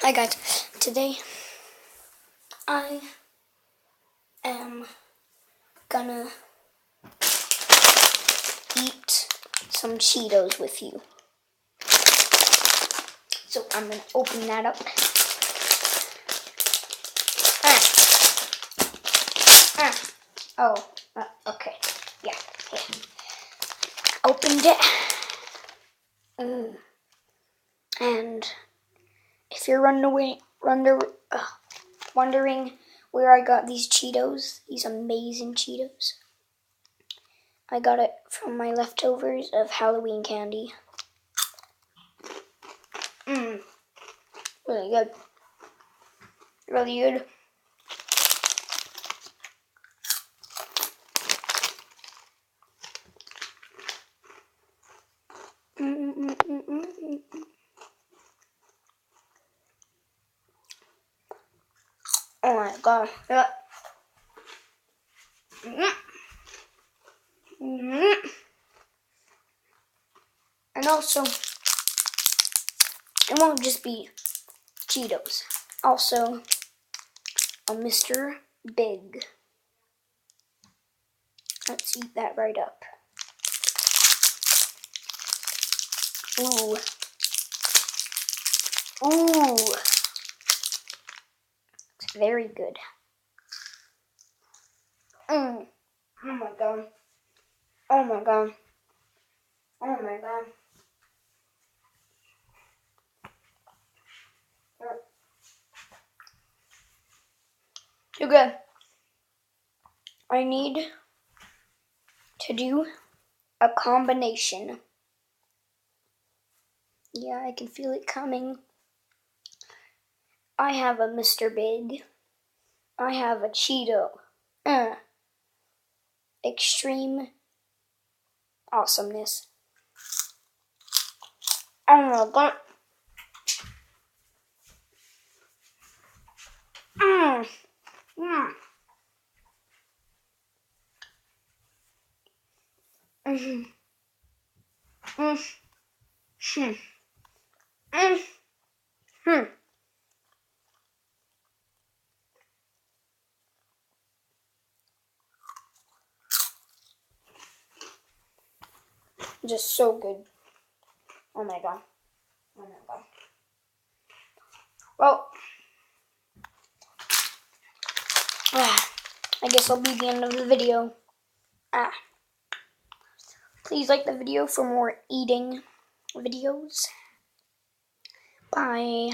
Hi guys, today I am gonna eat some Cheetos with you. So I'm gonna open that up. Okay, yeah. Opened it. And if you're wondering where I got these Cheetos, these amazing Cheetos, I got it from my leftovers of Halloween candy. Really good. Really good. Oh my god. Yeah. And also, it won't just be Cheetos. Also, a Mr. Big. Let's eat that right up. Ooh. Ooh. It's very good. Oh my god. Oh my god. Oh my god. Too good. I need to do a combination. Yeah, I can feel it coming. I have a Mr. Big. I have a Cheeto. Extreme awesomeness. Oh my god. Just so good. Oh my god. Oh my god. Well, I guess that'll be the end of the video. Please like the video for more eating videos. Bye.